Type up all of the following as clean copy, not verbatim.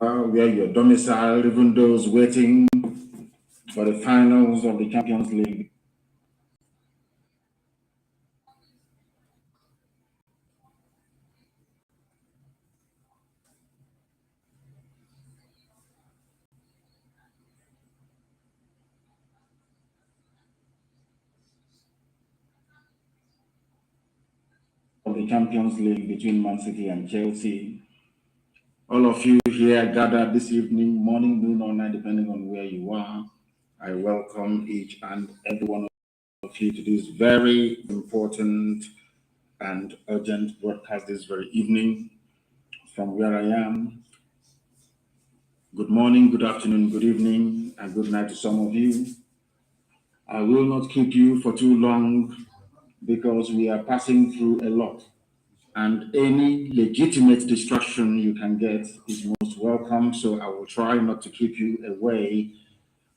where your domicile, even those waiting for the finals of the Champions League. Of the Champions League between Man City and Chelsea. All of you here gathered this evening, morning, noon, or night, depending on where you are. I welcome each and every one of you to this very important and urgent broadcast this very evening from where I am. Good morning, good afternoon, good evening, and good night to some of you. I will not keep you for too long because we are passing through a lot. And any legitimate distraction you can get is most welcome. So I will try not to keep you away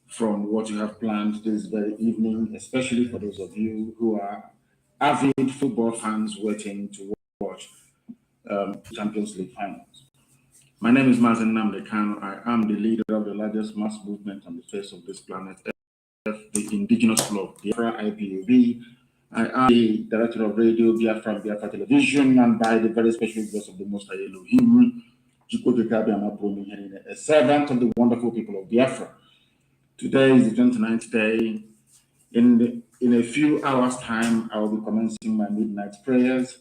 from what you have planned this very evening, especially for those of you who are avid football fans waiting to watch Champions League finals. My name is Mazi Nnamdi Kanu. I am the leader of the largest mass movement on the face of this planet, the indigenous club, Biafra IPOB. I am the director of radio Biafra Television, and by the very special grace of the Most High Elohim, CHUKWU, ABIAMA, a servant of the wonderful people of Biafra. Today is the 29th day. In a few hours' time, I will be commencing my midnight prayers,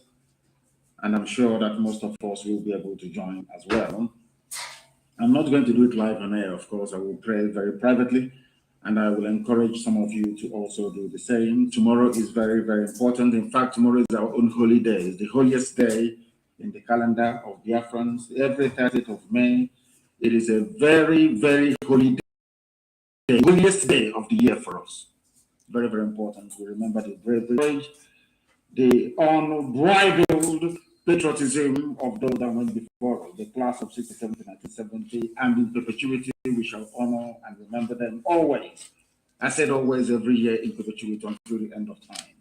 and I'm sure that most of us will be able to join as well. I'm not going to do it live on air, of course. I will pray very privately, and I will encourage some of you to also do the same. Tomorrow is very, very important. In fact, tomorrow is our own holy day. It's the holiest day in the calendar of Biafrans. Every 30th of May, it is a very, very holy day. The holiest day of the year for us. Very, very important. We remember the bravery, the unbridled patriotism of those that went before us, the class of 67 to 1970, and in perpetuity we shall honor and remember them always. I said always, every year in perpetuity until the end of time.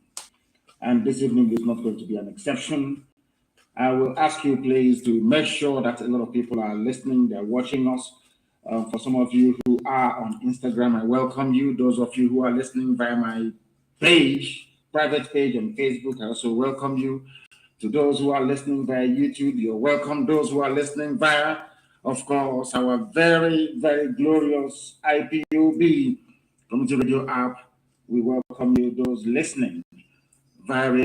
And this evening is not going to be an exception. I will ask you please to make sure that a lot of people are listening, they're watching us. For some of you who are on Instagram, I welcome you. Those of you who are listening via my page, private page on Facebook, I also welcome you. To those who are listening via YouTube, you're welcome. Those who are listening via, of course, our very, very glorious IPOB community radio app, we welcome you. Those listening via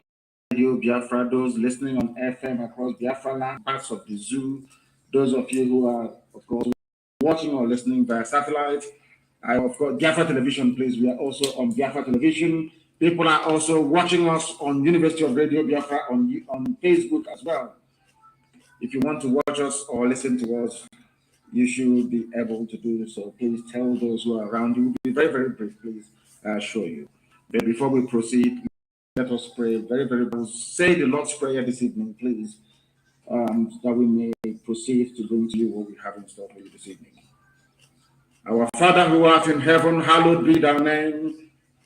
Radio Biafra, those listening on FM across Biafra land, parts of the zoo, those of you who are, of course, watching or listening via satellite. Of course, Biafra Television, please. We are also on Biafra Television. People are also watching us on University of Radio Biafra on Facebook as well. If you want to watch us or listen to us, you should be able to do so. Please tell those who are around you. Be very, very brief, please. I assure you. But before we proceed, let us pray very, very brief. Say the Lord's Prayer this evening, please, that we may proceed to bring to you what we have in store for you this evening. Our Father who art in heaven, hallowed be thy name.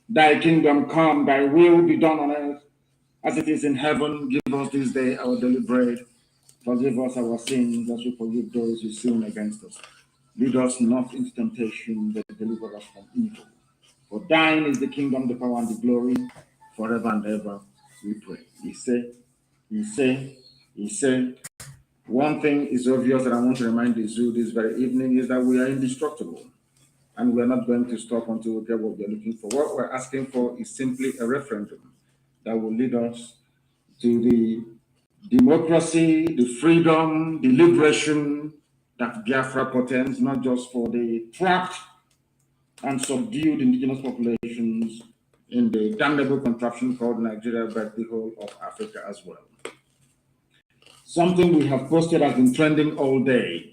Thy kingdom come, thy will be done on earth as it is in heaven. Give us this day our daily bread. Forgive us our sins as we forgive those who sin against us. Lead us not into temptation, but deliver us from evil. For thine is the kingdom, the power, and the glory, forever and ever, we pray. He said, one thing is obvious that I want to remind the zoo this very evening is that we are indestructible. And we're not going to stop until we get what we're looking for. What we're asking for is simply a referendum that will lead us to the democracy, the freedom, the liberation that Biafra portends, not just for the trapped and subdued indigenous populations in the damnable contraption called Nigeria, but the whole of Africa as well. Something we have posted has been trending all day.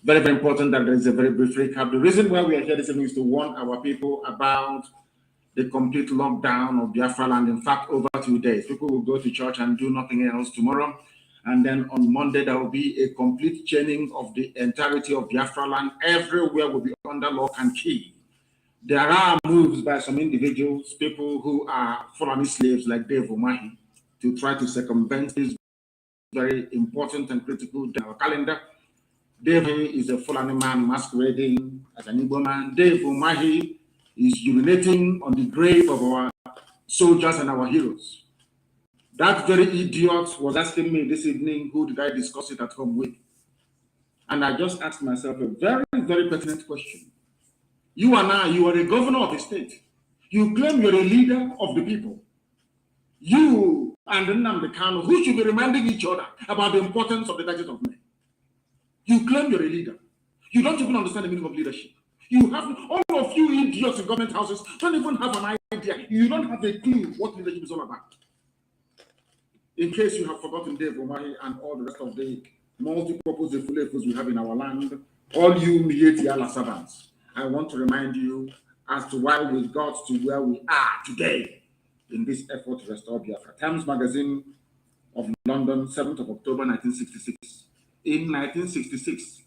Very, very important that there is a very brief recap. The reason why we are here this evening is to warn our people about the complete lockdown of Biafra land. In fact, over 2 days, people will go to church and do nothing else tomorrow. And then on Monday, there will be a complete chaining of the entirety of Biafra land. Everywhere will be under lock and key. There are moves by some individuals, people who are Fulani slaves like Dave Umahi, to try to circumvent this very important and critical calendar. Dave is a Fulani man masquerading as an Igbo man. Dave Umahi is urinating on the grave of our soldiers and our heroes. That very idiot was asking me this evening, who did I discuss it at home with? And I just asked myself a very, very pertinent question. You are a governor of a state. You claim you're a leader of the people. You and Nnamdi Kanu, who should be reminding each other about the importance of the rights of men. You claim you're a leader. You don't even understand the meaning of leadership. You have, all of you idiots in government houses don't even have an idea. You don't have a clue what leadership is all about. In case you have forgotten Dave Umahi and all the rest of the multi-purpose efforts we have in our land, all you THTA servants, I want to remind you as to why we got to where we are today in this effort to restore Biafra. Times Magazine of London, 7th of October, 1966. In 1966,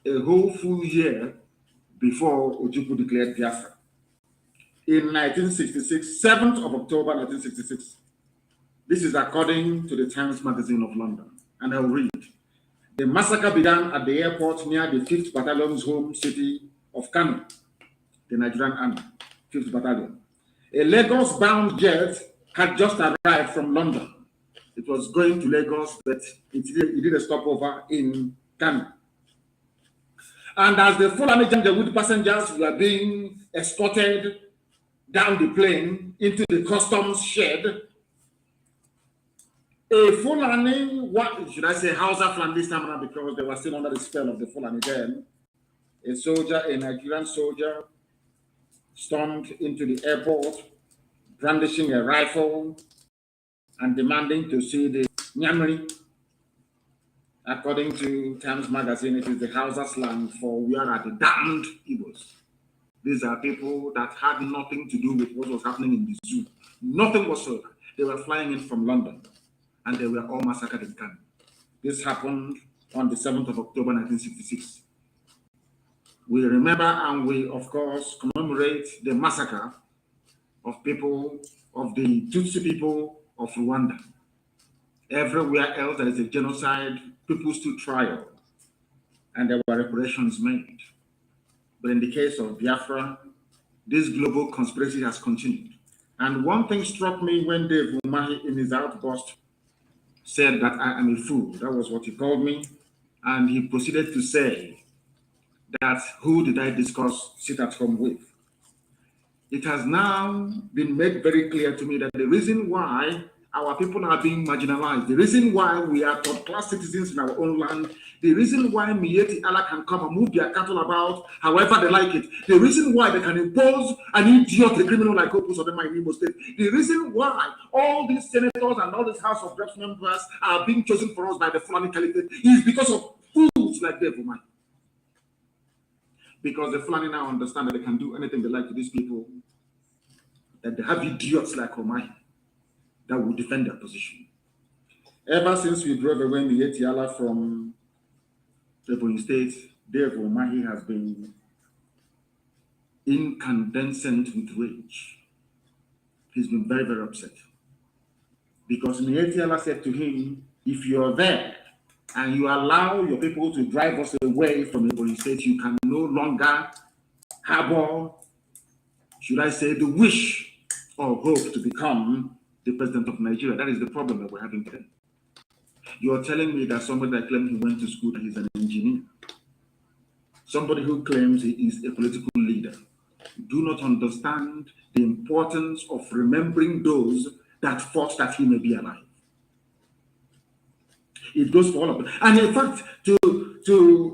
a whole full year before CHUKWU declared Biafra. In 1966, 7th of October, 1966, this is according to the Times Magazine of London, and I'll read. The massacre began at the airport near the 5th Battalion's home city of Kanu, the Nigerian Army, 5th Battalion. A Lagos-bound jet had just arrived from London. It was going to Lagos, but it did a stopover in Kanu. And as the Fulani Janjaweed passengers were being escorted down the plane into the customs shed, a Fulani, what should I say, Hausa Fulani this time around, because they were still under the spell of the Fulani then, a Nigerian soldier, stormed into the airport, brandishing a rifle and demanding to see the Nyamri. According to Times Magazine, it is the Hausa slang for "we are the damned Igbos." These are people that had nothing to do with what was happening in the zoo. Nothing whatsoever. They were flying in from London, and they were all massacred in Kanu. This happened on the 7th of October, 1966. We remember and we, of course, commemorate the massacre of people, of the Tutsi people of Rwanda. Everywhere else there is a genocide, people stood trial, and there were reparations made. But in the case of Biafra, this global conspiracy has continued. And one thing struck me when Dave Umahi, in his outburst, said that I am a fool. That was what he called me. And he proceeded to say that who did I discuss sit at home with? It has now been made very clear to me that the reason why our people are being marginalized, the reason why we are third-class citizens in our own land, the reason why Mieti Allah can come and move their cattle about however they like it, the reason why they can impose an idiot, a criminal like Opus or the in Imo State, the reason why all these senators and all these House of Reps members are being chosen for us by the Fulani Caliphate is because of fools like Dave Umahi. Because the Fulani now understand that they can do anything they like to these people, that they have idiots like Umahi that will defend their position. Ever since we drove away Mieti from Ebonyi State, Dave Umahi has been incandescent with rage. He's been very, very upset. Because Mieti said to him, if you're there and you allow your people to drive us away from Ebonyi State, you can no longer harbor, should I say, the wish or hope to become the president of Nigeria. That is the problem that we're having today. You're telling me that somebody that claims he went to school, that he's an engineer, somebody who claims he is a political leader, do not understand the importance of remembering those that fought that he may be alive. It goes for all of them. And in fact,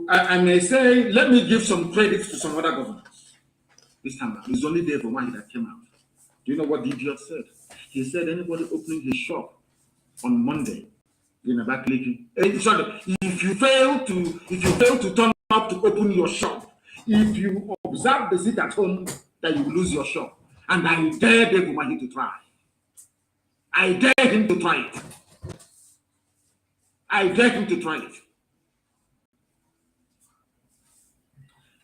I may say, let me give some credit to some other governors. This time around, it's only Dave Umahi that came out. Do you know what the idiot said? He said anybody opening his shop on Monday in a back leaking. Sorry, if you fail to turn up to open your shop, if you observe the sit at home, that you lose your shop. And I dare Dave Umahi to try. I dare him to try it. I dare him to try it.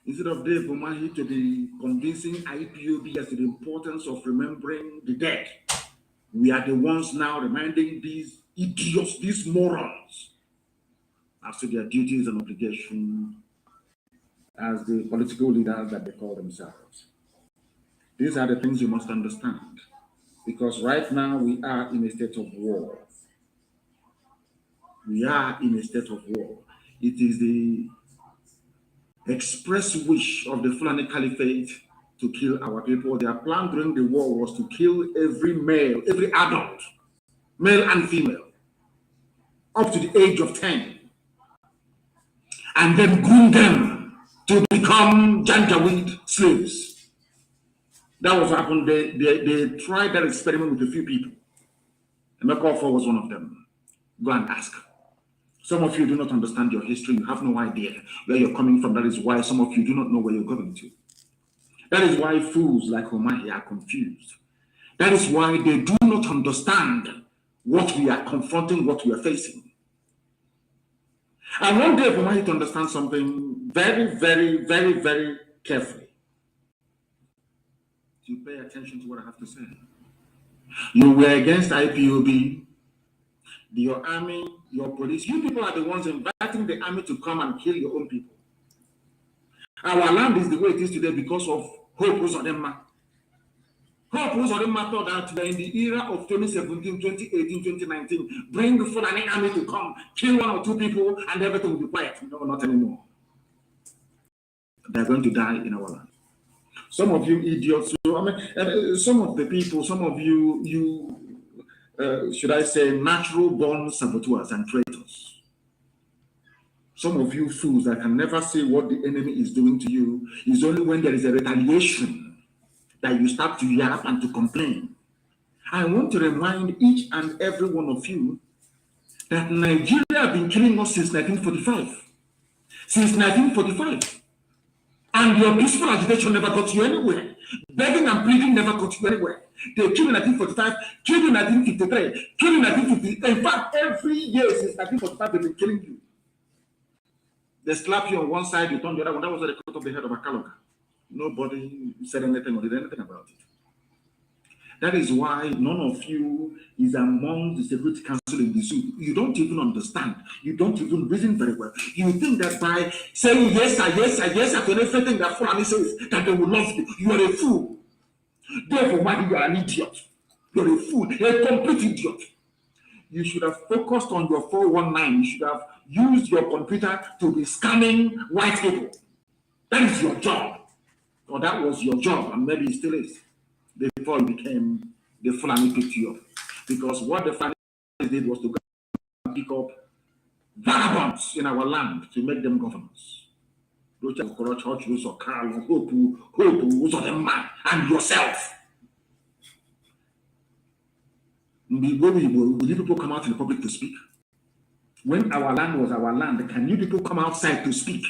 Instead of Dave Umahi to be convincing IPOB as to the importance of remembering the dead, we are the ones now reminding these idiots, these morons, as to their duties and obligations as the political leaders that they call themselves. These are the things you must understand, because right now we are in a state of war. We are in a state of war. It is the express wish of the Fulani Caliphate to kill our people. Their plan during the war was to kill every male, every adult, male and female, up to the age of 10, and then groom them to become Janjaweed slaves. That was what happened. They tried that experiment with a few people. And Mekofor was one of them. Go and ask. Some of you do not understand your history. You have no idea where you're coming from. That is why some of you do not know where you're going to. That is why fools like Omahi are confused. That is why they do not understand what we are confronting, what we are facing. And one day, Omahi to understand something very, very, very, very carefully. You pay attention to what I have to say. You were against IPOB, your army, your police. You people are the ones inviting the army to come and kill your own people. Our land is the way it is today because of Hope Uzodinma. Hope Uzodinma thought that in the era of 2017, 2018, 2019, bring the Fulani army to come, kill one or two people, and everything will be quiet. No, not anymore. They're going to die in our land. Some of you idiots, some of the people, some of you, should I say, natural-born saboteurs and traitors. Some of you fools that can never see what the enemy is doing to you is only when there is a retaliation that you start to yap and to complain. I want to remind each and every one of you that Nigeria has been killing us since 1945. Since 1945. And your peaceful agitation never got you anywhere. Begging and pleading never got you anywhere. They killed in 1945, killed in 1953, killed in 1950. In fact, every year since 1945, they've been killing you. They slap you on one side, you turn the other one. That was the cut of the head of Akaloga. Nobody said anything or did anything about it. That is why none of you is among the Security Council in the zoo. You don't even understand. You don't even reason very well. You think that by saying yes, sir, yes, sir, yes, sir, to everything that Fulani says, that they will love you. You are a fool. Therefore, why you are an idiot? You're a fool, a complete idiot. You should have focused on your 419. You should have used your computer to be scanning white people. That is your job. Or that was your job, and maybe it still is. Before you became the Fulani picked you up. Because what the Fulani did was to go and pick up vagabonds in our land to make them governors. And yourself. Will you people come out in the public to speak? When our land was our land, can you people come outside to speak?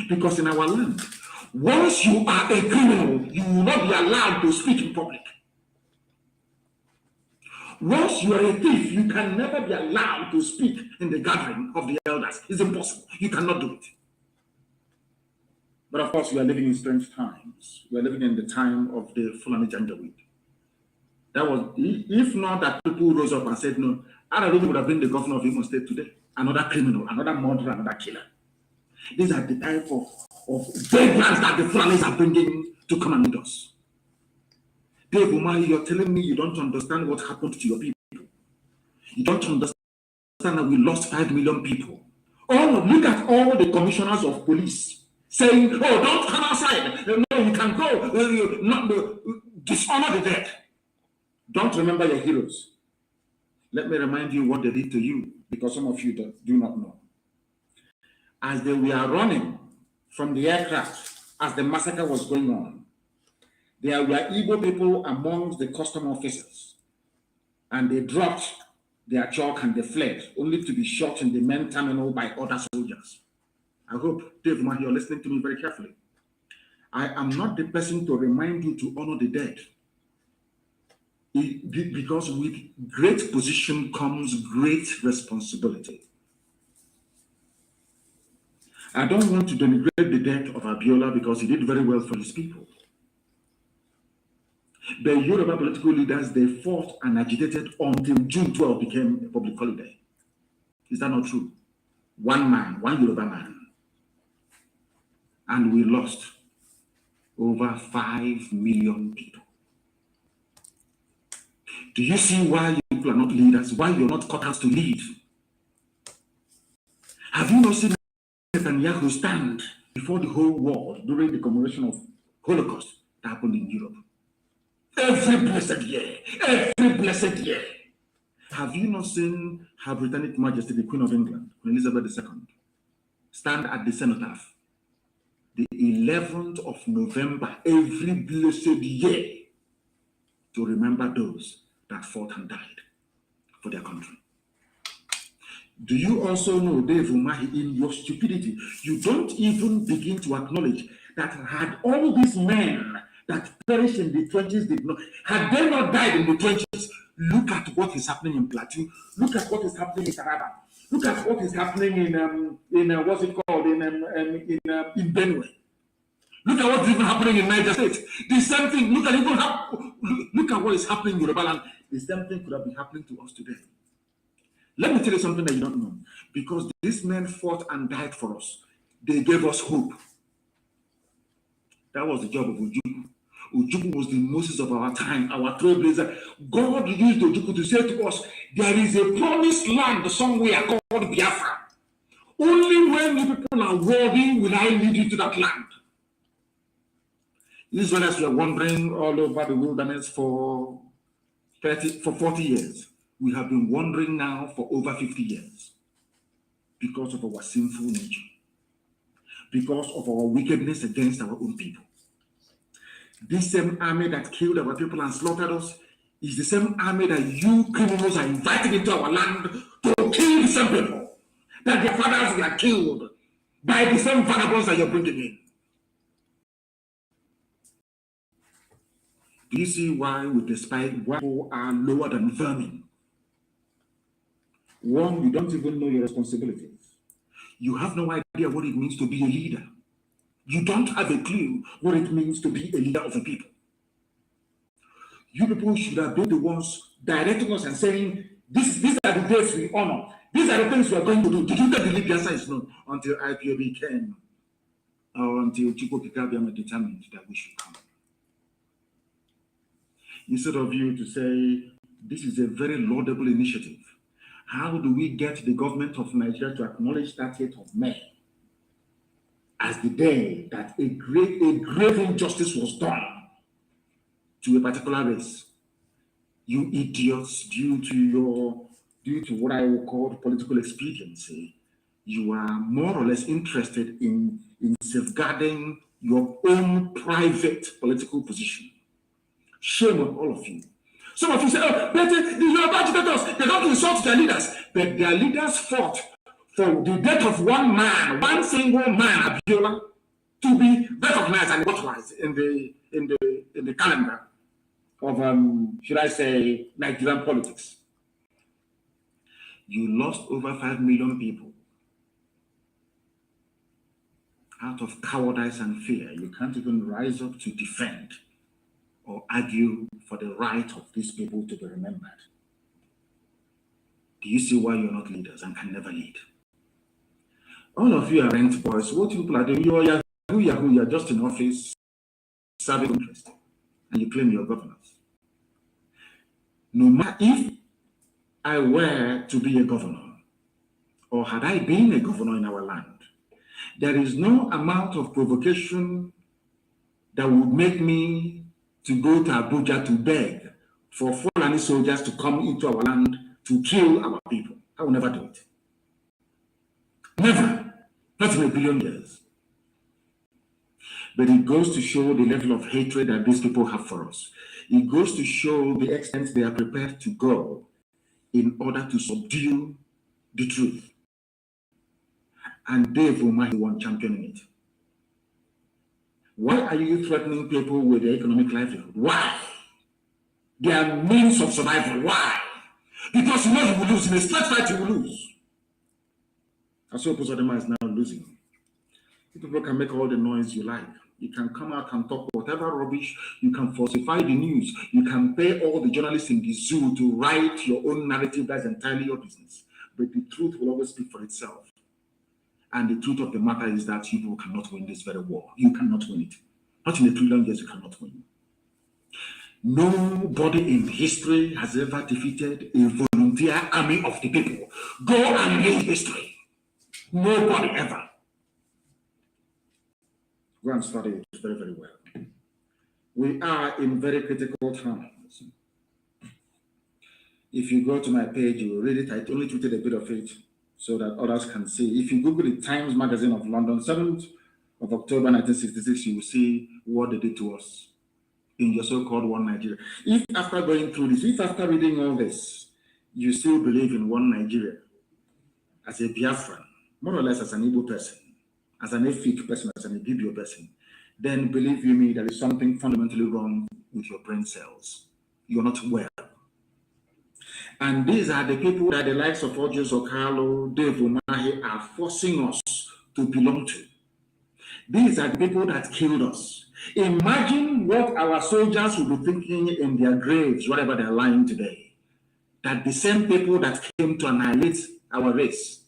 Because in our land, once you are a criminal, you will not be allowed to speak in public. Once you are a thief, you can never be allowed to speak in the gathering of the elders. It's impossible. You cannot do it. But of course, we are living in strange times. We are living in the time of the Fulani Janjaweed. That was, if not that people rose up and said, no, Ararubi would have been the governor of Imo State today. Another criminal, another murderer, another killer. These are the type of vagrants that the Fulanis are bringing to come and meet us. Dave Umahi, you're telling me you don't understand what happened to your people. You don't understand that we lost 5 million people. Oh, look at all the commissioners of police saying, oh, don't come outside. No, you can go. Dishonor the dead. Don't remember your heroes. Let me remind you what they did to you, because some of you do not know. As they were running from the aircraft, as the massacre was going on, there were Igbo people amongst the custom officers, and they dropped their chalk and they fled, only to be shot in the main terminal by other soldiers. I hope, Dave, you're listening to me very carefully. I am not the person to remind you to honor the dead, because with great position comes great responsibility. I don't want to denigrate the death of Abiola because he did very well for his people. The Yoruba political leaders, they fought and agitated until June 12 became a public holiday. Is that not true? One man, one Yoruba man. And we lost over 5 million people. Do you see why people are not leaders? Why you're not cut out to lead? Have you not seen Netanyahu stand before the whole world during the commemoration of Holocaust that happened in Europe? Every blessed year. Every blessed year. Have you not seen Her Britannic Majesty, the Queen of England, Queen Elizabeth II, stand at the cenotaph the 11th of November every blessed year to remember those that fought and died for their country? Do you also know, Dave Umahi, in your stupidity, you don't even begin to acknowledge that had all these men that perished in the trenches did not, had they not died in the trenches, look at what is happening in Plateau, look at what is happening in Taraba, look at what is happening in what's it called, in Benue. Look at what's even happening in Niger State. The same thing, look at what is happening in Yoruba land. The same thing could have been happening to us today. Let me tell you something that you don't know. Because these men fought and died for us. They gave us hope. That was the job of Ojukwu. Ojukwu was the Moses of our time, our trailblazer. God used Ojukwu to say to us, there is a promised land somewhere called Biafra. Only when you people are worthy will I lead you to that land. Israelites were wandering all over the wilderness for 40 years. We have been wandering now for over 50 years because of our sinful nature, because of our wickedness against our own people. This same army that killed our people and slaughtered us is the same army that you criminals are inviting into our land to kill the same people, that their fathers were killed by the same vagabonds that you're bringing in. Do you see why we despise why people are lower than vermin? One, you don't even know your responsibilities. You have no idea what it means to be a leader. You don't have a clue what it means to be a leader of a people. You people should have been the ones directing us and saying, these are the days we honor. These are the things we are going to do. Did you not believe the answer is no until IPOB came or until CHUKWU ABIAMA determined that we should come? Instead of you to say, this is a very laudable initiative. How do we get the government of Nigeria to acknowledge that 8th of May as the day that a grave injustice was done to a particular race? You idiots, due to what I will call political expediency, you are more or less interested in safeguarding your own private political position. Shame on all of you. Some of you say, oh, but the Yoruba agitators, they don't insult their leaders. But their leaders fought for the death of one man, one single man, Abiola, to be recognized and immortalized in the calendar of, should I say, Nigerian politics. You lost over 5 million people out of cowardice and fear. You can't even rise up to defend or argue for the right of these people to be remembered. Do you see why you're not leaders and can never lead? All of you are rent boys. What people are doing, you're Yahoo, you're just in office serving interest, and you claim you're governors. No matter if I were to be a governor, or had I been a governor in our land, there is no amount of provocation that would make me to go to Abuja to beg for Fulani soldiers to come into our land to kill our people. I will never do it. Never. Not in a billion years. But it goes to show the level of hatred that these people have for us. It goes to show the extent they are prepared to go in order to subdue the truth. And Dave Umahi is the one championing it. Why are you threatening people with their economic livelihood? Why? Their means of survival. Why? Because you know you will lose. In a straight fight, you will lose. And so Pozodema is now losing. People can make all the noise you like. You can come out and talk whatever rubbish. You can falsify the news. You can pay all the journalists in the zoo to write your own narrative. That's entirely your business. but the truth will always speak for itself. And the truth of the matter is that you people cannot win this very war. You cannot win it. Not in a trillion years, you cannot win. Nobody in history has ever defeated a volunteer army of the people. Go and read history. Nobody ever. Go and study it very, very well. We are in very critical times. If you go to my page, you will read it. I only tweeted a bit of it so that others can see. If you Google the Times Magazine of London, 7th of October 1966, you will see what they did to us in your so-called one Nigeria. If after going through this, if after reading all this, you still believe in one Nigeria as a Biafran, more or less as an Igbo person, as an Efik person, as an Ibibio person, then believe you me, there is something fundamentally wrong with your brain cells. You're not well. And these are the people that the likes of Ojus Okalo, Dave Umahi are forcing us to belong to. These are the people that killed us. Imagine what our soldiers will be thinking in their graves, wherever they're lying today. That the same people that came to annihilate our race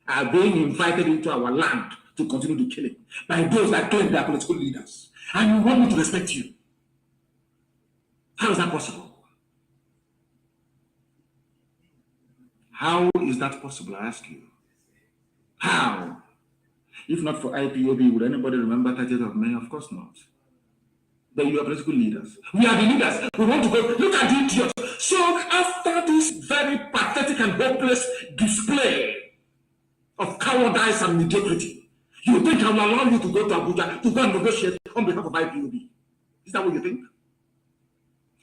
are being invited into our land to continue the killing by those that claim they are political leaders. And you want me to respect you. How is that possible? How is that possible, I ask you? How? If not for IPOB, would anybody remember 30th of May? Of course not. But you are political leaders. We are the leaders. We want to go. Look at the idiots. So after this very pathetic and hopeless display of cowardice and mediocrity, you think I will allow you to go to Abuja to go and negotiate on behalf of IPOB? Is that what you think?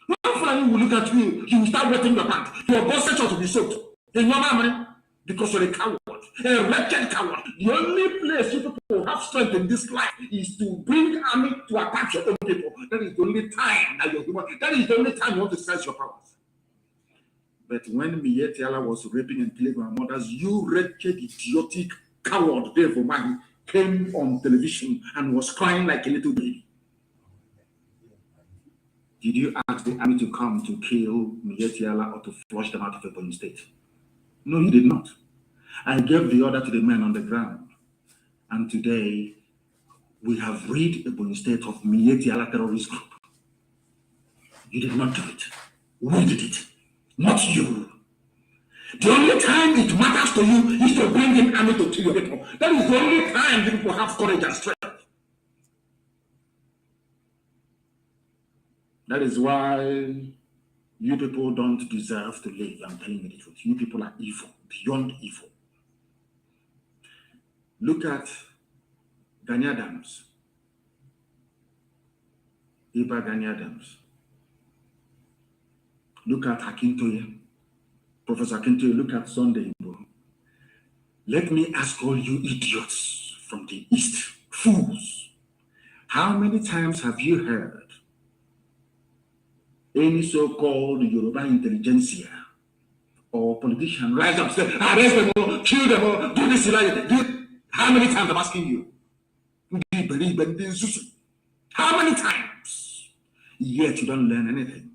One family will look at you, you will start wetting your pants. Your boss section to be soaked. In your memory, because you're a coward, a wretched coward. The only place you people have strength in this life is to bring army to attack your own people. That is the only time that you're human. That is the only time you want to exercise your powers. But when Mietiala was raping and killing our mothers, you wretched, idiotic coward, Dave Umahi, came on television and was crying like a little baby. Did you ask the army to come to kill Mietiala or to flush them out of a Ebonyi state? No, you did not. I gave the order to the men on the ground. And today, we have rid Ebonyi state of Mietiala terrorist group. You did not do it. We did it. Not you. The only time it matters to you is to bring in army to kill your people. That is the only time you people have courage and strength. That is why you people don't deserve to live. I'm telling you the truth. You people are evil, beyond evil. Look at Gani Adams. Iba Gani Adams. Look at Akintoye. Professor Akintoye, look at Sunday. Let me ask all you idiots from the East, fools, how many times have you heard any so-called Yoruba intelligentsia or politician rise up, say, arrest them all, kill them all, do this, how many times I'm asking you? How many times? Yet you don't learn anything.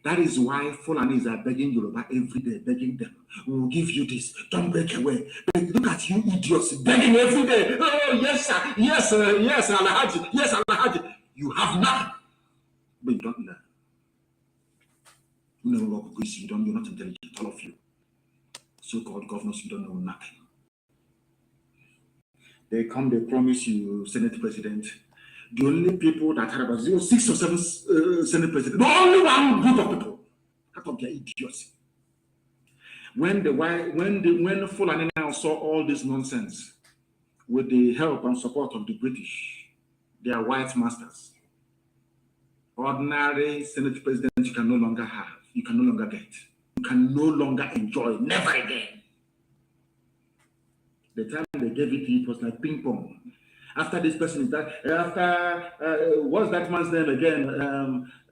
That is why Fulanis are begging Yoruba every day, begging them, we will give you this, don't break away. But look at you idiots, begging every day. Oh, yes, sir, yes, sir, yes, Alhaji, yes, Alhaji. You have nothing, but you don't learn. You know what you don't, you're not intelligent, all of you. So-called governors, you don't know nothing. They come, they promise you Senate President. The only people that had about 6 or 7 Senate Presidents, the only one group of people, out of their idiocy. When Fulani now saw all this nonsense, with the help and support of the British, their white masters, ordinary Senate President you can no longer have, you can no longer get, you can no longer enjoy, never again. The time they gave it to you, it was like ping pong. After this person is that, after, what's that man's name again?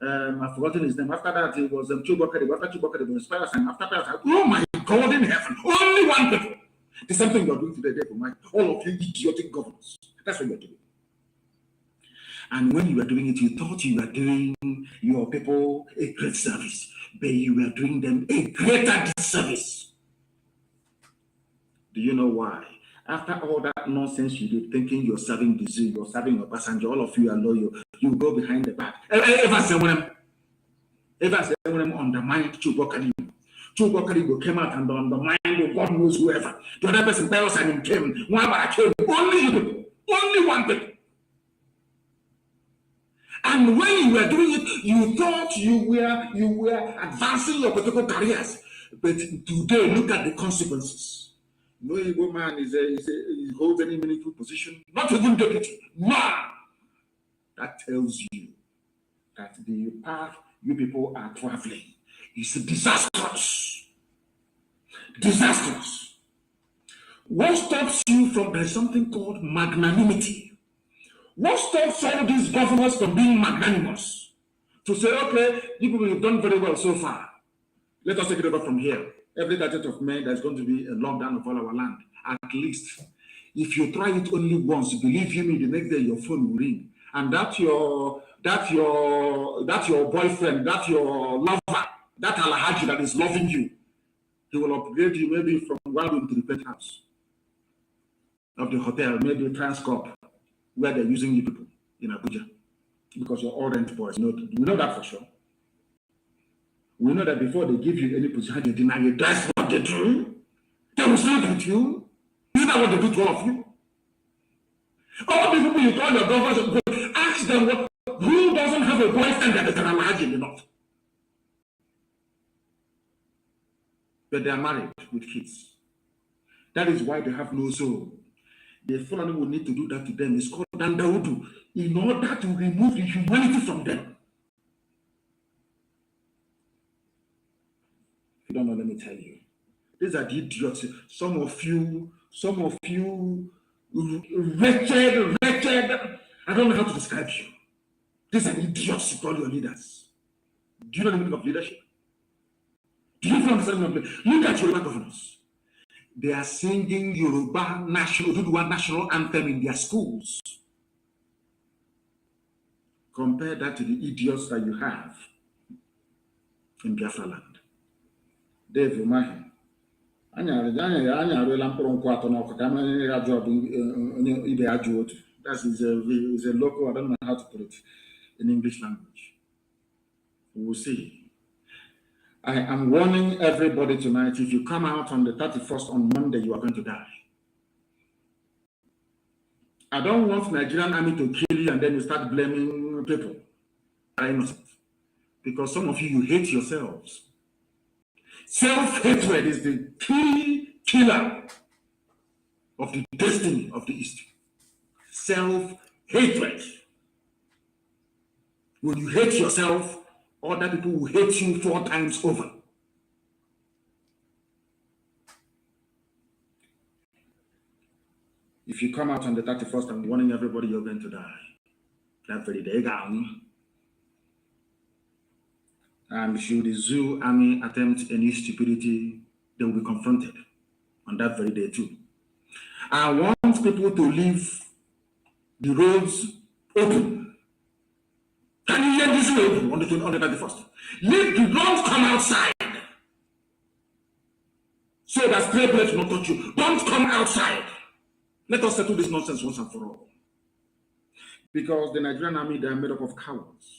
I've forgotten his name. After that, it was Chubakari. After Chubakari, it was Spiras. And after that, oh my God in heaven, only one people. The same thing you're doing today, all of you idiotic governors. That's what you're doing. And when you were doing it, you thought you were doing your people a great service, but you were doing them a greater disservice. Do you know why? After all that nonsense you do, thinking you're serving the zoo, you're serving your passenger, all of you are loyal, you go behind the back. Ever say when I'm undermined CHUKWU. CHUKWU came out and undermined God knows whoever. The other person tells and came. One by came. Only you people. Only one people. And when you were doing it, you thought you were advancing your political careers. But today, look at the consequences. No Igbo man he holds any meaningful position, not even deputy. Man, that tells you that the path you people are traveling is disastrous. Disastrous. What stops you from there's something called magnanimity? What stops all these governors from being magnanimous? To say, okay, you people have done very well so far. Let us take it over from here. Every 30th of May, there's going to be a lockdown of all our land. At least, if you try it only once, believe you me, the next day your phone will ring, and that your boyfriend, that your lover, that Alhaji that is loving you, he will upgrade you maybe from one room to the penthouse of the hotel, maybe Transcorp, where they're using you people in Abuja, because you're all rent boys. We know that for sure. We know that before they give you any position, they deny you. That's what they do. They will sleep with you. Isn't that what they do to all of you? All the people you call your governors, ask them who doesn't have a boyfriend that they can imagine enough. But they are married with kids. That is why they have no soul. The Fulani will need to do that to them. It's called Dandaudu, in order to remove the humanity from them. If you don't know, let me tell you. These are the idiots. Some of you, wretched, I don't know how to describe you. These are the idiots you call your leaders. Do you know the meaning of leadership? Do you understand the meaning of leadership? Look at Yoruba governors. They are singing Yoruba national anthem in their schools. Compare that to the idiots that you have in Biafra land. Dave Umahi. That is a local, I don't know how to put it in English language. We will see. I am warning everybody tonight, if you come out on the 31st on Monday, you are going to die. I don't want Nigerian army to kill you and then you start blaming people that are innocent. Because some of you hate yourselves. Self-hatred is the key killer of the destiny of the East. Self-hatred. When you hate yourself, other people will hate you 4 times over. If you come out on the 31st, I'm warning everybody you're going to die. That very day down. And should the zoo army attempt any stupidity, they will be confronted on that very day too. I want people to leave the roads open. Can you hear this open on the 31st? Don't come outside. So that stray bullets will not touch you. Don't come outside. Let us settle this nonsense once and for all. Because the Nigerian army, they are made up of cowards.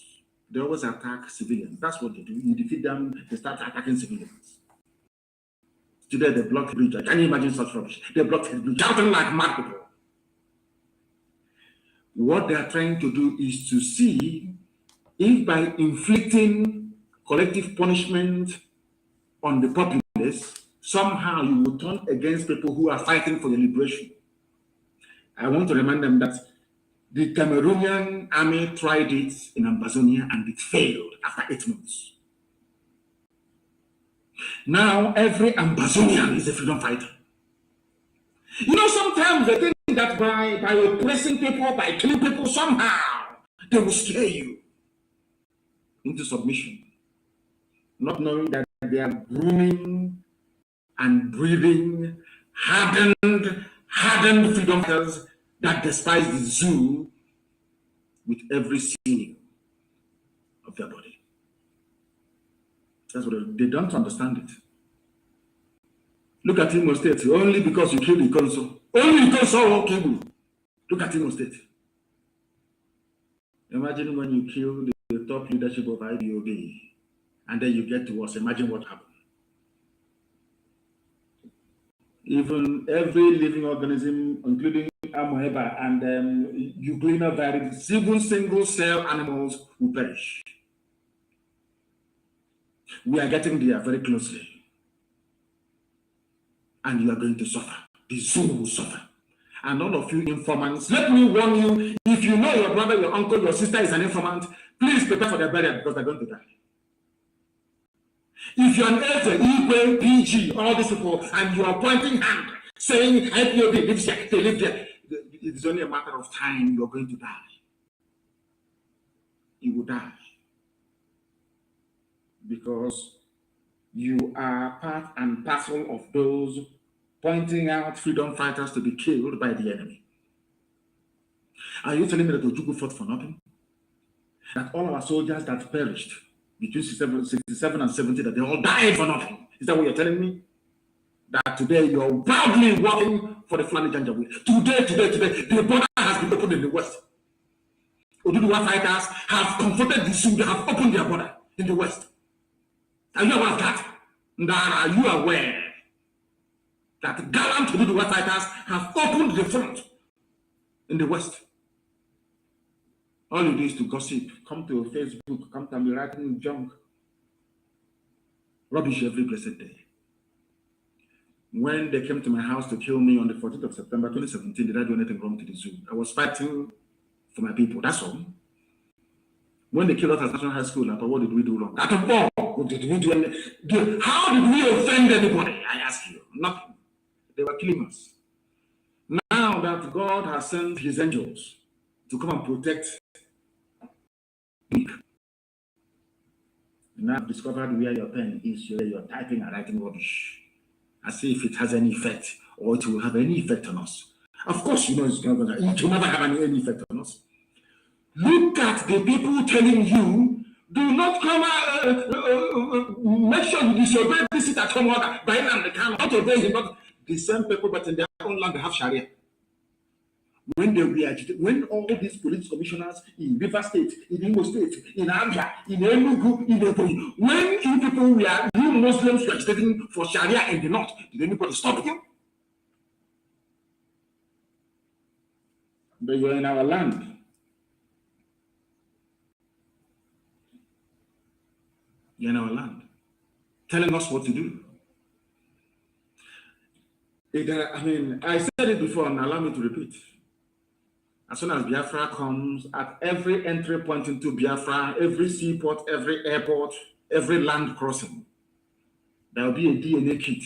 They always attack civilians. That's what they do. You defeat them, they start attacking civilians. Today they blocked the bridge. Can you imagine such rubbish? They blocked the bridge, shouting like mad people. What they are trying to do is to see if by inflicting collective punishment on the populace, somehow you will turn against people who are fighting for the liberation. I want to remind them that the Cameroonian army tried it in Ambazonia and it failed after 8 months. Now every Ambazonian is a freedom fighter. You know, sometimes they think that by oppressing people, by killing people, somehow they will scare you into submission, not knowing that they are grooming and breeding hardened freedom fighters that despise the zoo with every sinew of their body. That's what they don't understand it. Look at Imo State. Only because you killed the Ikonso. Only Ikonso OKIKE. Look at Imo State. Imagine when you kill the top leadership of IBOB and then you get to us. Imagine what happened. Even every living organism, including amoeba and euglena viruses, even single cell animals will perish. We are getting there very closely. And you are going to suffer. The zoo will suffer. And all of you informants, let me warn you, if you know your brother, your uncle, your sister is an informant, please prepare for their burial because they're going to die. If you're an elder, Igwe, PG, all these people, and you are pointing hand, saying IPOB lives here, they live there, it's only a matter of time you're going to die. You will die. Because you are part and parcel of those pointing out freedom fighters to be killed by the enemy. Are you telling me that CHUKWU fought for nothing? That all our soldiers that perished between 67 and 70, that they all died for nothing? Is that what you're telling me? That today you're proudly working for the Fulani Janjaweed. Today, the border has been opened in the West. Oduduwa fighters have confronted the Sioux, they have opened their border in the West. Are you aware of that? Are you aware that gallant Oduduwa fighters have opened the front in the West? All you do is to gossip, come to Facebook, come to me writing junk, rubbish every blessed day. When they came to my house to kill me on the 14th of September 2017, did I do anything wrong to the zoo? I was fighting for my people, that's all. When they killed us at National High School, what did we do wrong? At all, did we do anything? How did we offend anybody? I ask you, nothing. They were killing us. Now that God has sent his angels to come and protect me, now I've discovered where your pen is, where you're typing and writing rubbish. As if it has any effect or it will have any effect on us. Of course, you know it will never have any effect on us. Look at the people telling you, do not come make sure you disobey this at home order by Nnamdi Kanu, not obey him, not the same people, but in their own land they have Sharia. When they were agitated, when all these police commissioners in River State, in Imo State, in Abia, in Enugu, in Ebonyi, when you people were, you Muslims were agitating for Sharia in the north, did anybody stop you? But you're in our land. You're in our land, telling us what to do. I said it before, and allow me to repeat. As soon as Biafra comes, at every entry point into Biafra, every seaport, every airport, every land crossing, there will be a DNA kit.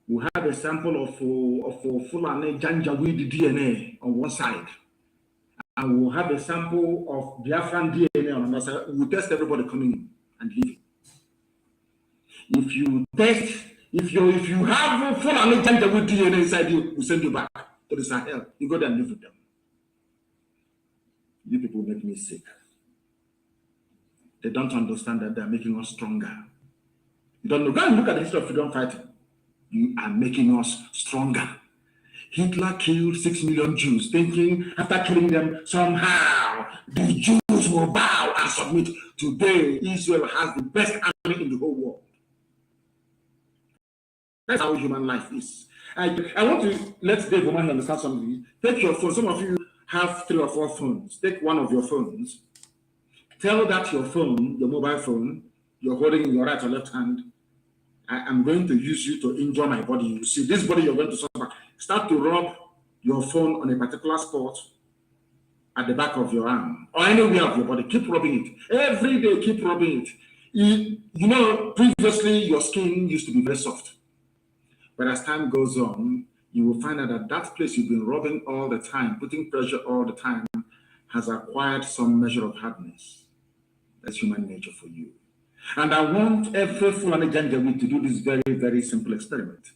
We'll have a sample of Fulani Janjaweed DNA on one side. And we'll have a sample of Biafran DNA on another side. We'll test everybody coming in and leaving. If you have Fulani Janjaweed DNA inside you, we'll send you back to the Sahel. You go there and live with them. You people make me sick. They don't understand that they're making us stronger. You don't know. Go and look at the history of freedom fighting. You are making us stronger. Hitler killed 6 million Jews, thinking after killing them, somehow the Jews will bow and submit. Today, Israel has the best army in the whole world. That's how human life is. I want to let Dave Oman understand something. Take your phone. Some of you have 3 or 4 phones. Take one of your phones. Tell that your phone, your mobile phone, you're holding in your right or left hand, I am going to use you to injure my body. You see, this body you're going to suffer. Start to rub your phone on a particular spot at the back of your arm or anywhere of your body. Keep rubbing it. Every day, keep rubbing it. You know, previously your skin used to be very soft. But as time goes on, you will find out that that place you've been rubbing all the time, putting pressure all the time, has acquired some measure of hardness. That's human nature for you. And I want every Fulani Janjaweed to do this very, very simple experiment.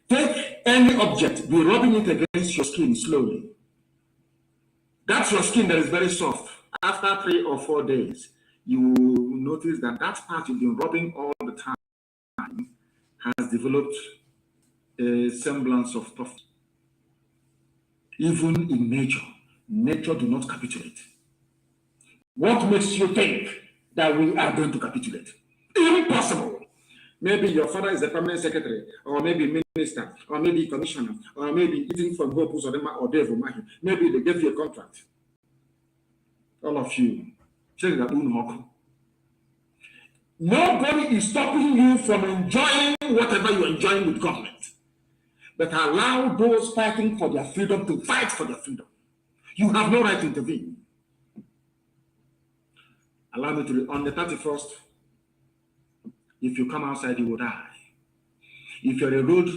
Take any object, be rubbing it against your skin slowly. That's your skin that is very soft. After 3 or 4 days, you will notice that that part you've been rubbing all the time has developed a semblance of thought. Even in nature, nature do not capitulate. What makes you think that we are going to capitulate? Impossible. Maybe your father is a permanent secretary, or maybe minister, or maybe commissioner, or maybe eating from Hopus or Dave Mahi. Maybe they gave you a contract. All of you, check that. Nobody is stopping you from enjoying whatever you're enjoying with government. But allow those fighting for their freedom to fight for their freedom. You have no right to intervene. Allow me to, on the 31st, if you come outside, you will die. If you're a road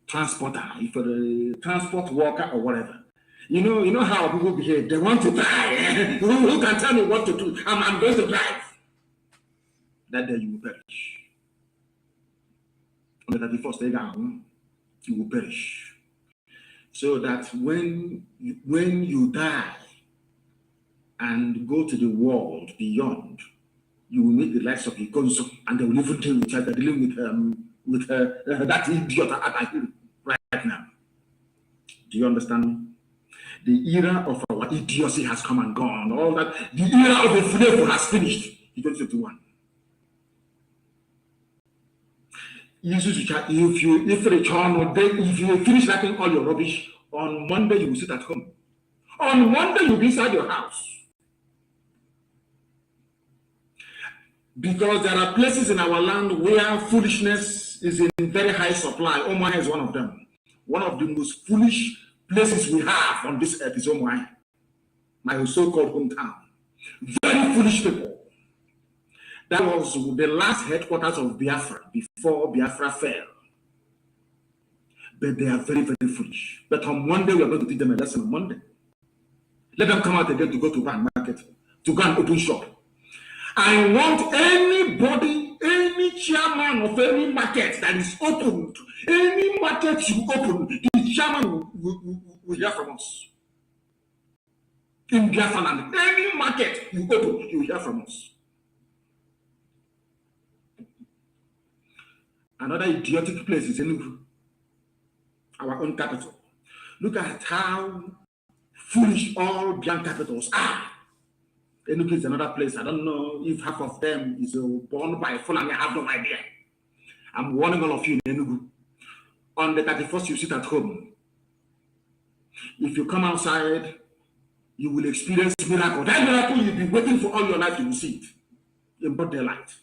transporter, if you're a transport worker or whatever, you know how people behave. They want to die. Who can tell me what to do? I'm going to drive. That day you will perish. On the 31st, you will perish. So that when you die and go to the world beyond, you will meet the likes of Ikonso, and they will even deal with each other, dealing with that idiot at Ahiri right now. Do you understand me? The era of our idiocy has come and gone. All that, the era of the flavor has finished. In 2021. If you finish writing all your rubbish, on Monday you will sit at home. On Monday you'll be inside your house. Because there are places in our land where foolishness is in very high supply. Omai is one of them. One of the most foolish places we have on this earth is Omai, my so-called hometown. Very foolish people. That was the last headquarters of Biafra before Biafra fell. But they are very, very foolish. But on Monday, we are going to teach them a lesson on Monday. Let them come out again to go to one market, to go and open shop. I want anybody, any chairman of any market that is opened, any market you open, the chairman will hear from us. In Biafra land, any market you open, you will hear from us. Another idiotic place is Enugu, our own capital. Look at how foolish all Biafran capitals are. Enugu is another place. I don't know if half of them is born by Fulani. I have no idea. I'm warning all of you in Enugu. On the 31st, you sit at home. If you come outside, you will experience miracle. That miracle you've been waiting for all your life, you will see it in broad daylight.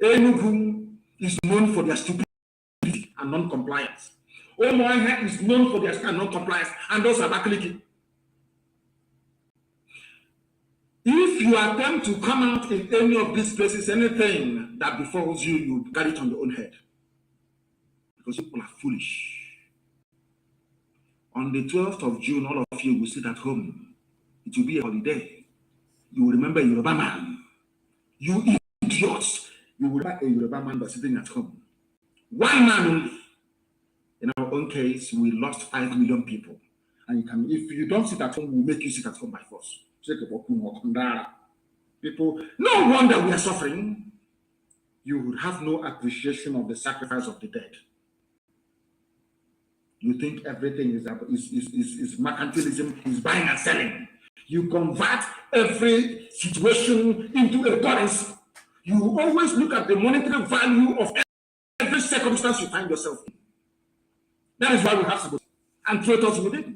Enugu is known for their stupidity and non-compliance. Omoaha is known for their non-compliance, and those are Abakaliki. If you attempt to come out in any of these places, anything that befalls you, you carry it on your own head. Because people are foolish. On the 12th of June, all of you will sit at home. It will be a holiday. You will remember a Yoruba man. You idiots. You will remember a Yoruba man that's sitting at home. One man only. In our own case, we lost 5 million people. And you can, if you don't sit at home, we'll make you sit at home by force. People, no wonder we are suffering. You would have no appreciation of the sacrifice of the dead. You think everything is mercantilism, is buying and selling. You convert every situation into a currency. You always look at the monetary value of every circumstance you find yourself in. That is why we have to go and traitors within.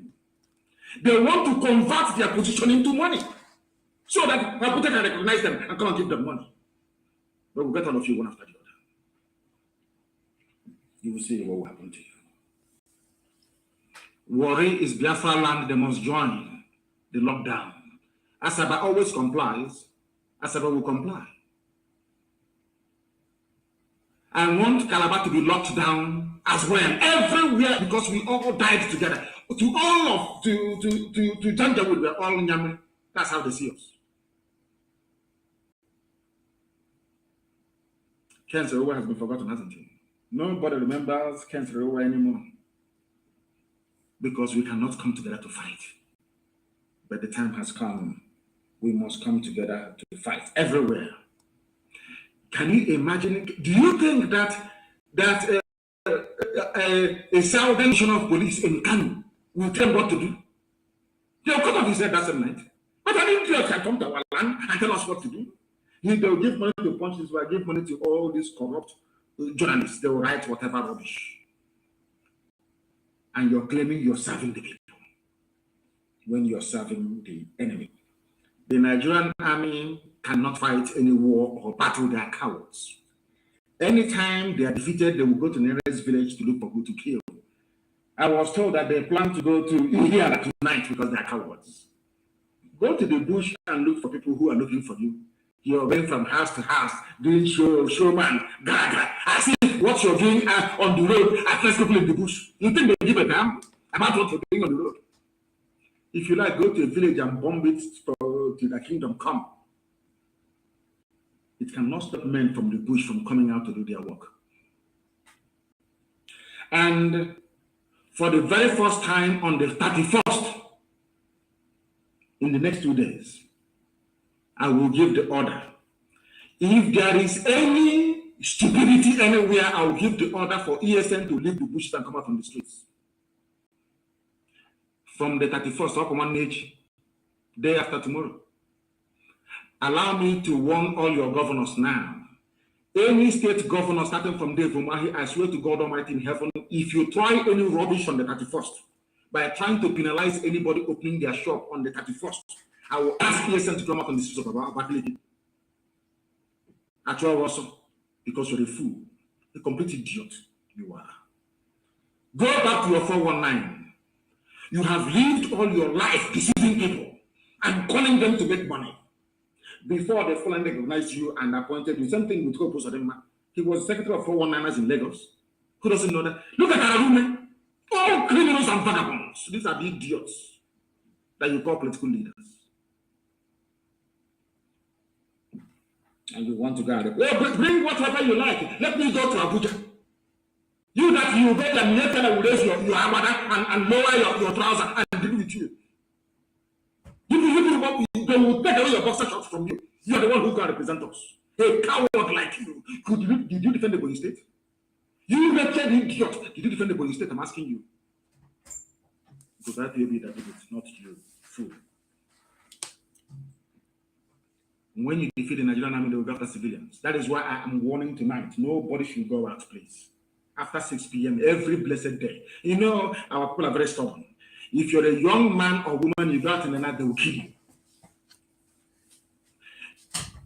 They want to convert their position into money so that Paputa can recognize them and come and give them money. But we'll get all of you one after the other. You will see what will happen to you. Worry is Biafra land, they must join the lockdown. Asaba always complies. Asaba will comply. I want Calabar to be locked down as well, everywhere, because we all died together. To all of, to Janjawood, we're all Nyame. That's how they see us. Ken Serowa has been forgotten, hasn't he? Nobody remembers Ken Serowa anymore. Because we cannot come together to fight. But the time has come. We must come together to fight everywhere. Can you imagine? Do you think that that a southern division of police in Kanu will tell them what to do. They'll come up and say that's a night. But an idiot can come to our land and tell us what to do. They'll give money to punches, will give money to all these corrupt journalists. They will write whatever rubbish. And you're claiming you're serving the people when you're serving the enemy. The Nigerian army cannot fight any war or battle. They are cowards. Anytime they are defeated, they will go to the nearest village to look for who to kill. I was told that they plan to go to India tonight because they are cowards. Go to the bush and look for people who are looking for you. You're going from house to house, doing showman, gaga. I see what you're doing on the road at people in the bush. You think they give a damn about what you're doing on the road? If you like, go to a village and bomb it to the kingdom come. It cannot stop men from the bush from coming out to do their work. And for the very first time on the 31st, in the next 2 days, I will give the order. If there is any stupidity anywhere, I will give the order for ESN to leave the bushes and come out on the streets. From the 31st, up one age, day after tomorrow. Allow me to warn all your governors now. Any state governor starting from Dave Umahi, I swear to God Almighty in heaven, if you try any rubbish on the 31st, by trying to penalize anybody opening their shop on the 31st, I will ask ESN to come out on the streets of Abakaliki. Actually, also, because you're a fool, a complete idiot you are. Go back to your 419. You have lived all your life deceiving people and calling them to make money. Before the Fulani recognized you and appointed you, same thing with Hope Osadema. He was secretary of 419ers in Lagos. Who doesn't know that? Look at Ararume. All criminals and vagabonds. These are the idiots that you call political leaders. And you want to go, well, bring whatever you like. Let me go to Abuja. You that you bet that Nathan will raise your abada and lower your trouser and deal with you. They will take away your boxer shorts from you. You are the one who can represent us. A coward like you. Did you defend the Bonny State? You wretched idiot. Did you defend the Bonny State? I'm asking you. Because that may be that it is not you, fool. When you defeat the Nigerian army, they will go after civilians. That is why I am warning tonight. Nobody should go out, please. After 6 p.m. every blessed day. You know, our people are very stubborn. If you're a young man or woman, you go out in the night, they will kill you.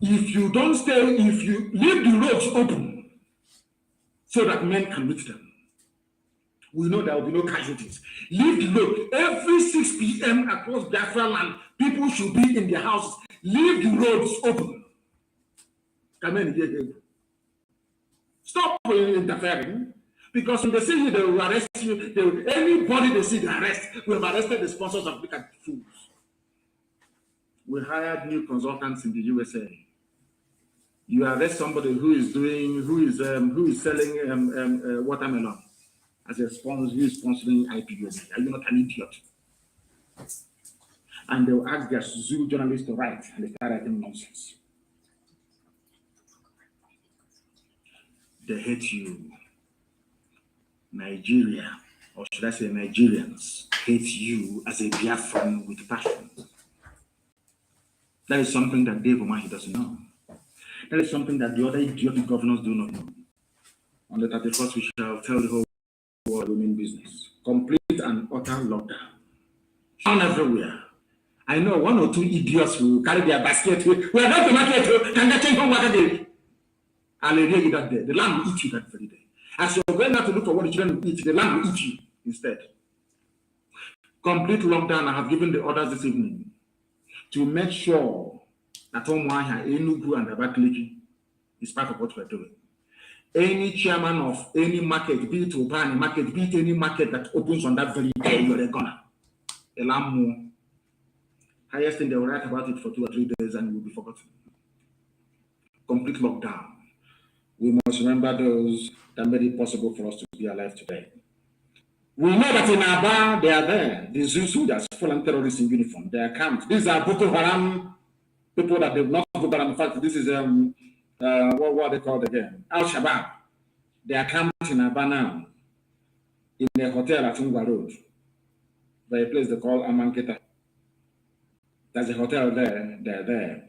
If you don't stay, if you leave the roads open so that men can reach them, we know there will be no casualties. Leave the road. Every 6 p.m. across Biafra land, people should be in their houses. Leave the roads open. Come in here. Stop interfering. Because when they see you, they will arrest you. Anybody they see, they arrest. We have arrested the sponsors of Big Fools. We hired new consultants in the USA. You arrest somebody who is selling watermelon as a sponsor, who is sponsoring IPOB. Are you not an idiot? And they will ask their zoo journalists to write, and they start writing nonsense. They hate you. Nigeria, or should I say Nigerians, hate you as a Biafran with passion. That is something that Dave Umahi doesn't know. That is something that the other idiotic governors do not know. On the 31st, we shall tell the whole world we mean business. Complete and utter lockdown. Down everywhere. I know 1 or 2 idiots will carry their basket. We are not to market. Can they change home water day? I'll hear you that day. The land will eat you that very day. As you're going out to look for what the children will eat, the land will eat you instead. Complete lockdown. I have given the orders this evening to make sure that Omuahia, Enugu, and Abakaliki is part of what we're doing. Any chairman of any market, be it Ubani market, be it any market that opens on that very day, you're a gunner. A lamb more. Highest thing, they will write about it for 2 or 3 days and it will be forgotten. Complete lockdown. We must remember those that made it possible for us to be alive today. We know that in Aba, they are there. The Zoo soldiers, fallen terrorists in uniform. They are camped. These are Boko Haram people that they've not Boko Haram. In fact, this is what are they called again? Al-Shabaab. They are camped in Aba now, in a hotel at Ungwa Road, by a place they call Amanketa. There's a hotel there, they're there.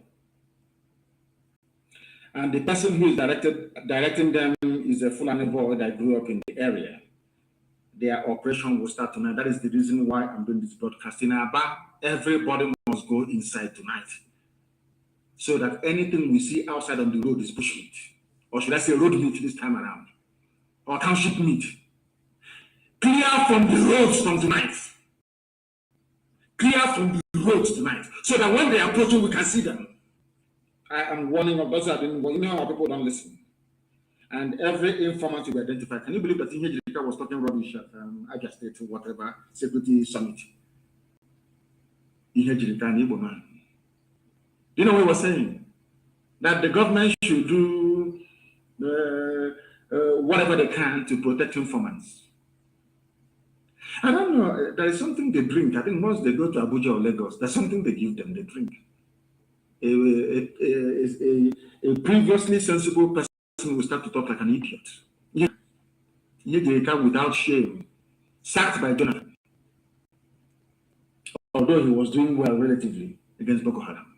And the person who is directing them is a Fulani boy that grew up in the area. Their operation will start tonight. That is the reason why I'm doing this broadcast. In Aba, everybody must go inside tonight, so that anything we see outside on the road is bushmeat. Or should I say road meat this time around? Or township meat. Clear from the roads from tonight. Clear from the roads tonight. So that when they are approaching, we can see them. I am warning of those that didn't, you know how people don't listen. And every informant will be identified. Can you believe that Nnamdi was talking rubbish at Abia State or whatever security summit? Nnamdi, an Igbo man. You know what he was saying? That the government should do whatever they can to protect informants. I don't know, there is something they drink. I think once they go to Abuja or Lagos, there's something they give them, they drink. A previously sensible person will start to talk like an idiot. Yeah, without shame, sacked by Jonathan. Although he was doing well relatively against Boko Haram.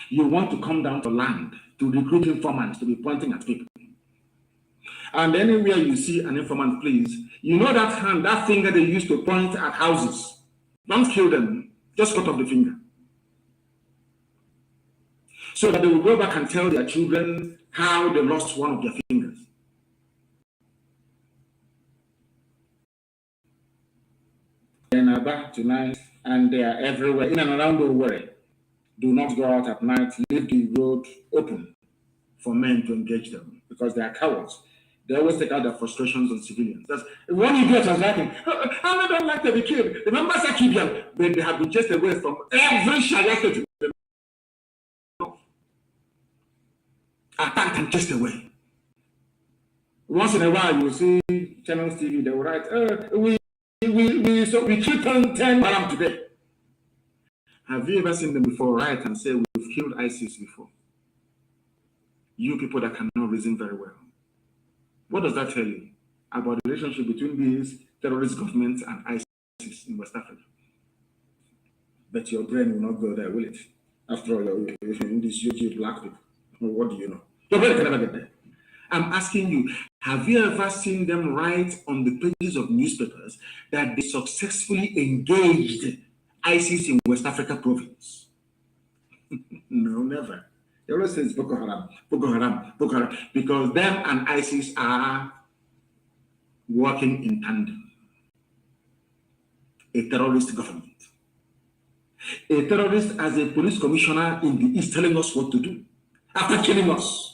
You want to come down to land to recruit informants to be pointing at people. And anywhere you see an informant, please, you know that hand, that finger they used to point at houses. Don't kill them, just cut off the finger. So that they will go back and tell their children how they lost one of their fingers. In Aba tonight, and they are everywhere, in and around the world. Do not go out at night, leave the road open for men to engage them, because they are cowards. They always take out their frustrations on civilians. That's one idiot was writing, I don't like to be killed. Remember Sakibian, but they have been chased away from every Sharia state. Attacked and chased away. Once in a while, you see channels TV, they will write, we killed 10 Maram today. Have you ever seen them before write and say, we've killed ISIS before? You people that cannot reason very well. What does that tell you about the relationship between these terrorist governments and ISIS in West Africa? But your brain will not go there, will it? After all, you're in this YouTube black people. What do you know? Your brain can never get there. I'm asking you, have you ever seen them write on the pages of newspapers that they successfully engaged ISIS in West Africa province? No, never. They always say it's Boko Haram, Boko Haram, Boko Haram, because them and ISIS are working in tandem. A terrorist government. A terrorist as a police commissioner in the East telling us what to do after killing us.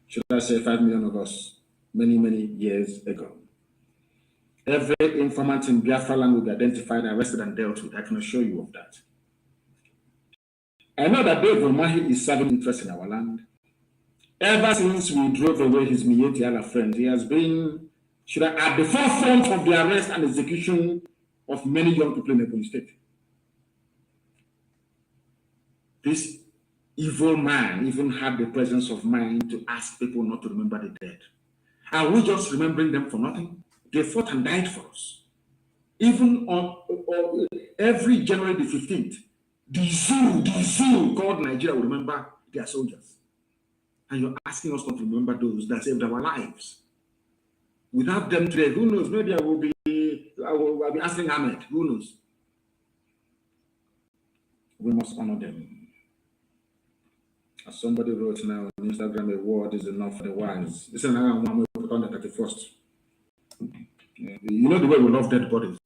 Should I say 5 million of us many, many years ago. Every informant in Biafra land will be identified, arrested, and dealt with. I can assure you of that. I know that Dave Omahi is serving interest in our land. Ever since we drove away his Mietiala friend, he has been at the forefront of the arrest and execution of many young people in the Ebonyi State. This evil man even had the presence of mind to ask people not to remember the dead. Are we just remembering them for nothing? They fought and died for us. Even on every January the 15th, the zoo called Nigeria will remember their soldiers. And you're asking us not to remember those that saved our lives. Without them today, who knows? Maybe I will be asking Ahmed, who knows? We must honor them. As somebody wrote now on Instagram, a word is enough for the wise. This is another one we put on the 31st. You know the way we love dead bodies.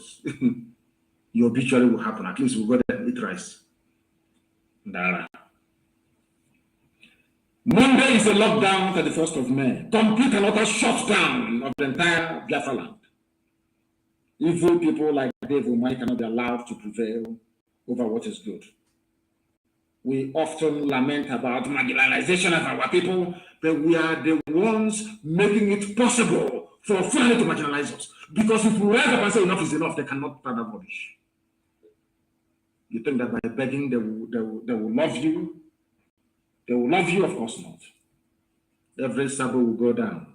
Your obituary will happen. At least we'll go there and eat rice. Dara. Monday is a lockdown, 31st of May. Complete and utter shutdown of the entire Biafra land. Evil people like Dave Umai cannot be allowed to prevail over what is good. We often lament about marginalization of our people, but we are the ones making it possible for Fulani to marginalize us. Because if we rise up and say enough is enough, they cannot stand up rubbish. You think that by begging they will love you? They will love you? Of course not. Every Sabo will go down.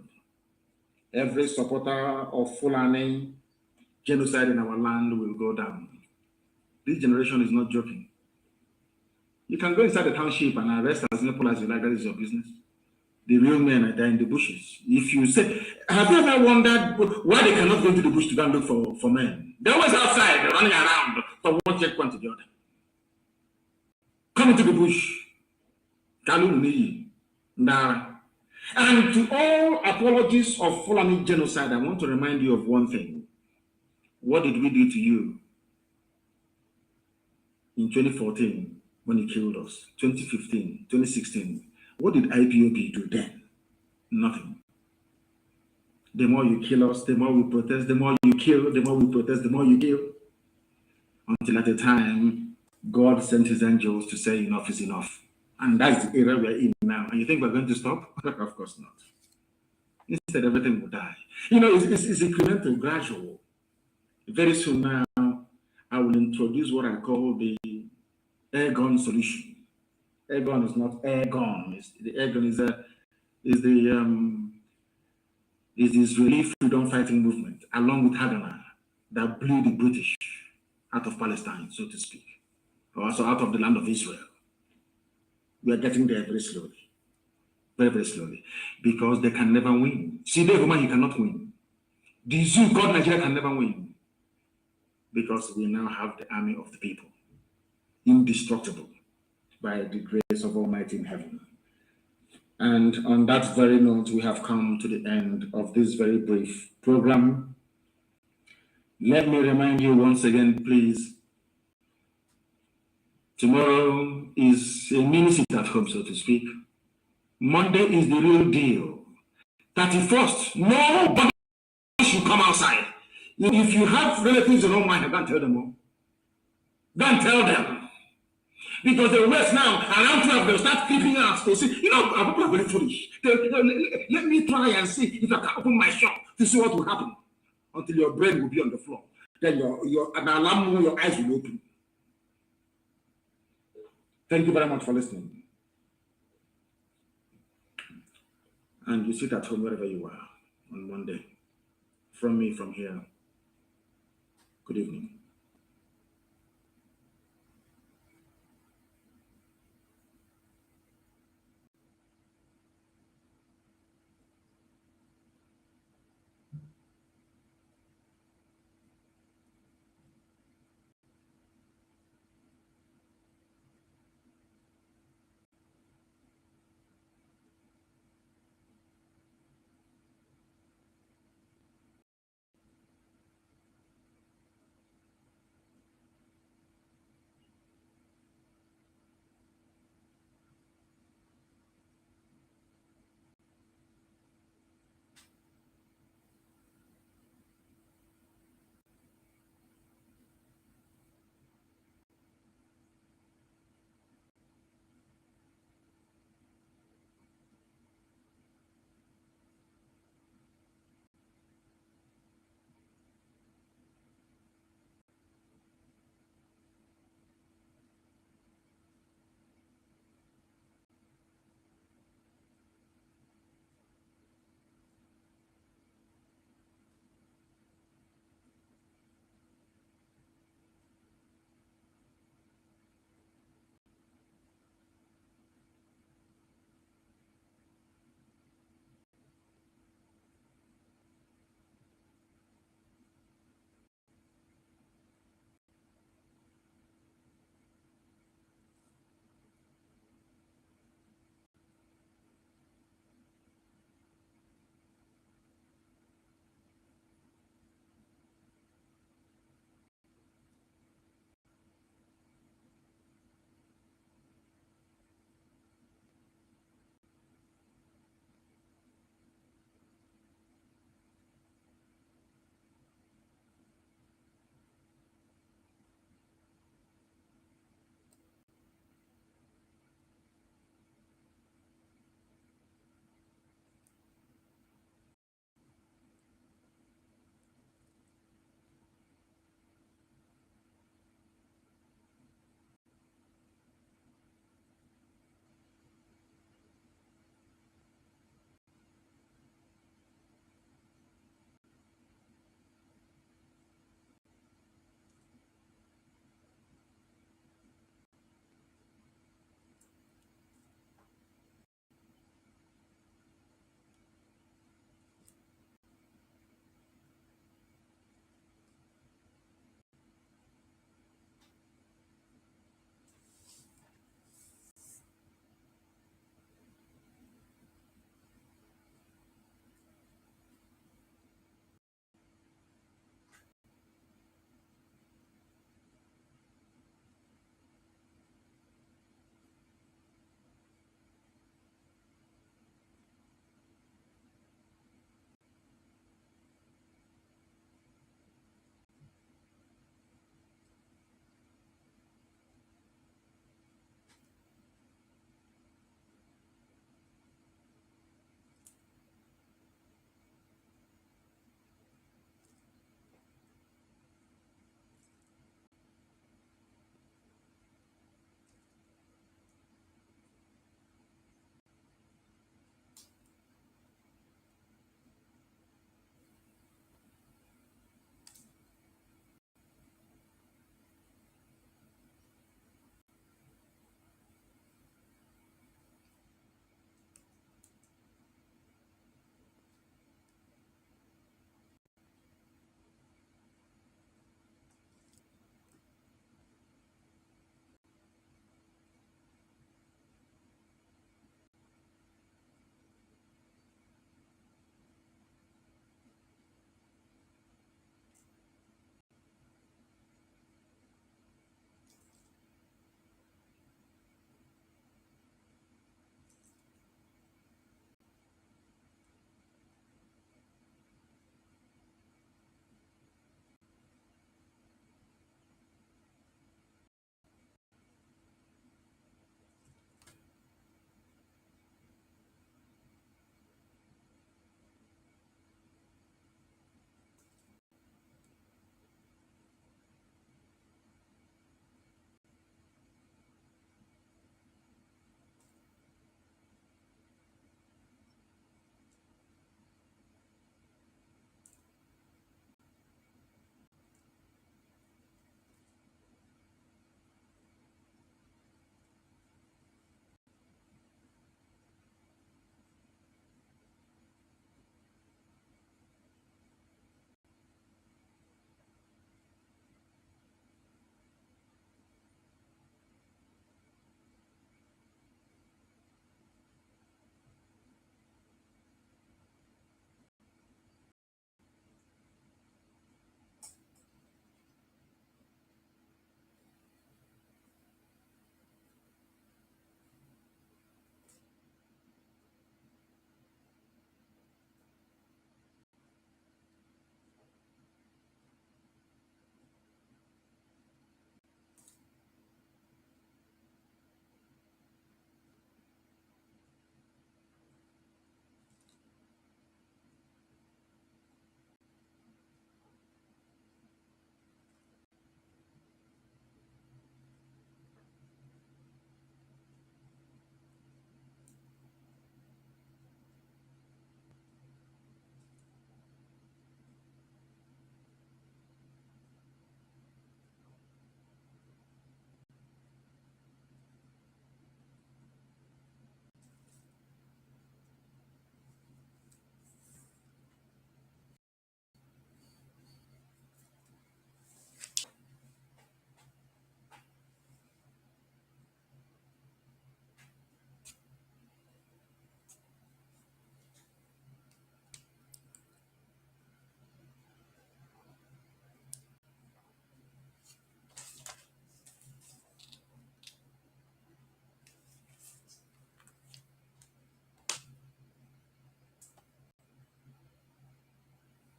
Every supporter of Fulani genocide in our land will go down. This generation is not joking. You can go inside the township and arrest as many people as you like. That is your business. The real men are there in the bushes. If you say, have you ever wondered why they cannot go to the bush to go and look for men? They're always outside, they're running around from one checkpoint to the other. Come into the bush. Kanu, Ndara. And to all apologies of Fulani genocide, I want to remind you of one thing. What did we do to you in 2014 when you killed us? 2015, 2016. What did IPOB do then? Nothing. The more you kill us, the more we protest, the more you kill, the more we protest, the more you kill. Until at a time, God sent his angels to say enough is enough. And that's the era we're in now. And you think we're going to stop? Of course not. Instead, everything will die. You know, it's incremental, gradual. Very soon now, I will introduce what I call the air gun solution. Air gun is not air gun. The air gun is the Israeli freedom fighting movement, along with Haganah, that blew the British out of Palestine, so to speak, or also out of the land of Israel. We are getting there very slowly, very, very slowly, because they can never win. See, the woman, you cannot win. The zoo called Nigeria can never win, because we now have the army of the people, indestructible by the grace of Almighty in heaven. And on that very note, we have come to the end of this very brief program. Let me remind you once again, please, tomorrow is a mini sit at home, so to speak. Monday is the real deal. 31st, nobody should come outside. If you have relatives in Oman, go and tell them all. Go and tell them. Because the West now, around 12, they'll start creeping out to see, you know, our people are very foolish. Let me try and see if I can open my shop to see what will happen until your brain will be on the floor. Then your eyes will open. Thank you very much for listening. And you sit at home wherever you are on Monday. From me, from here. Good evening.